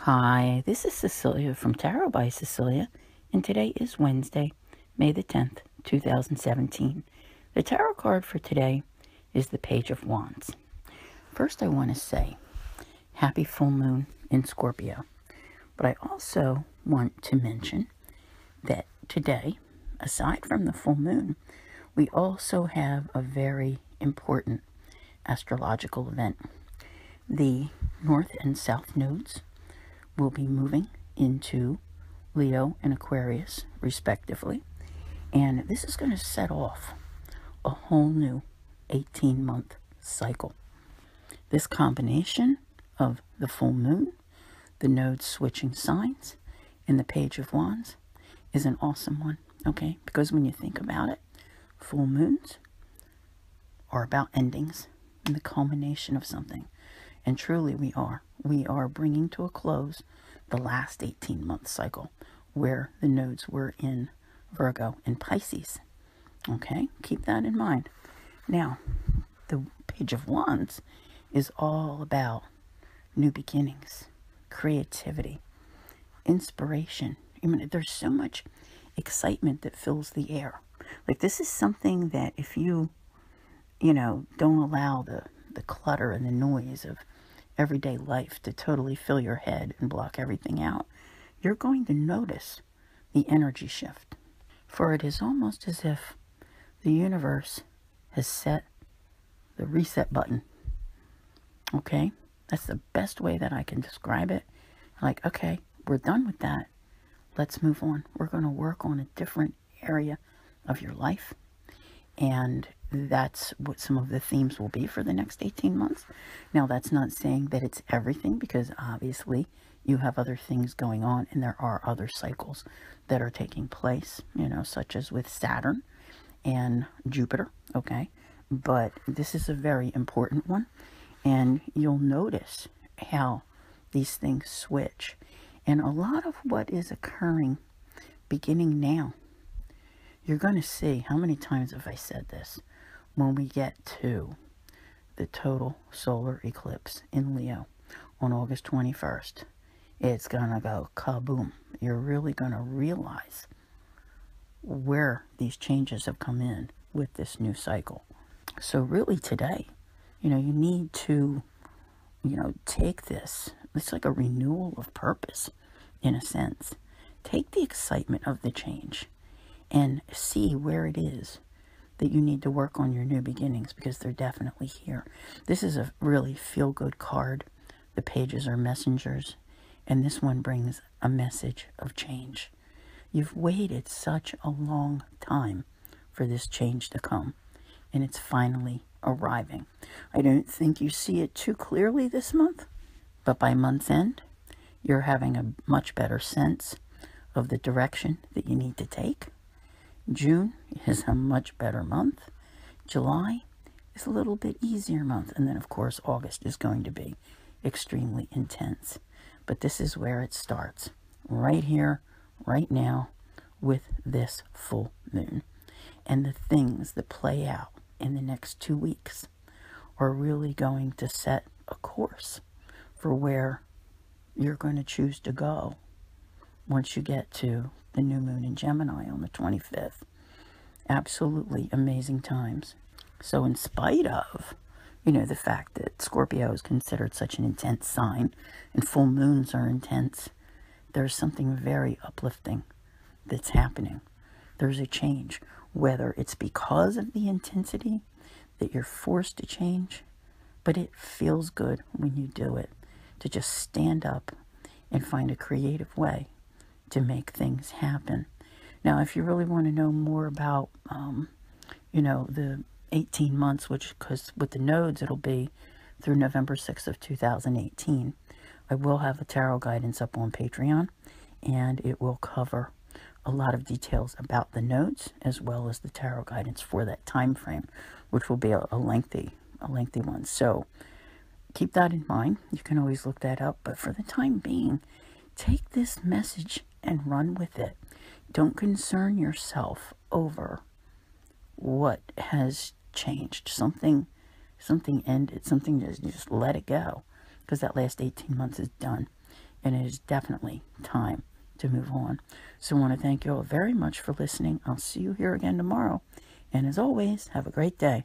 Hi, this is Cecilia from Tarot by Cecilia, and today is Wednesday, May the 10th, 2017. The tarot card for today is the Page of Wands. First, I want to say happy full moon in Scorpio, but I also want to mention that today, aside from the full moon, we also have a very important astrological event. The North and South nodes will be moving into Leo and Aquarius, respectively. And this is going to set off a whole new 18-month cycle. This combination of the full moon, the nodes switching signs, and the Page of Wands is an awesome one, okay? Because when you think about it, full moons are about endings and the culmination of something. And truly we are. We are bringing to a close the last 18-month cycle where the nodes were in Virgo and Pisces. Okay, keep that in mind. Now, the Page of Wands is all about new beginnings, creativity, inspiration. I mean, there's so much excitement that fills the air. Like, this is something that if you don't allow the clutter and the noise of everyday life to totally fill your head and block everything out, you're going to notice the energy shift. For it is almost as if the universe has set the reset button. Okay? That's the best way that I can describe it. Like, okay, we're done with that. Let's move on. We're going to work on a different area of your life. And that's what some of the themes will be for the next 18 months. Now, that's not saying that it's everything, because obviously you have other things going on and there are other cycles that are taking place, such as with Saturn and Jupiter, okay? But this is a very important one, and you'll notice how these things switch. And a lot of what is occurring beginning now, you're going to see, how many times have I said this? When we get to the total solar eclipse in Leo on August 21st, it's going to go kaboom. You're really going to realize where these changes have come in with this new cycle. So really today, you need to, take this. It's like a renewal of purpose, in a sense. Take the excitement of the change and see where it is that you need to work on your new beginnings, because they're definitely here. This is a really feel-good card. The pages are messengers, and this one brings a message of change. You've waited such a long time for this change to come, and it's finally arriving. I don't think you see it too clearly this month, but by month's end, you're having a much better sense of the direction that you need to take. June is a much better month. July is a little bit easier month. And then, of course, August is going to be extremely intense. But this is where it starts, right here, right now, with this full moon. And the things that play out in the next 2 weeks are really going to set a course for where you're going to choose to go once you get to the new moon in Gemini on the 25th. Absolutely amazing times. So in spite of, the fact that Scorpio is considered such an intense sign and full moons are intense, there's something very uplifting that's happening. There's a change, whether it's because of the intensity that you're forced to change, but it feels good when you do it, to just stand up and find a creative way to make things happen. Now, if you really want to know more about, the 18 months, because with the nodes, it'll be through November 6th of 2018, I will have a tarot guidance up on Patreon, and it will cover a lot of details about the nodes, as well as the tarot guidance for that time frame, which will be a lengthy one. So keep that in mind. You can always look that up, but for the time being, take this message and run with it. Don't concern yourself over what has changed. Something ended. Something just let it go, because that last 18 months is done. and it is definitely time to move on. So I want to thank you all very much for listening. I'll see you here again tomorrow. And as always, have a great day.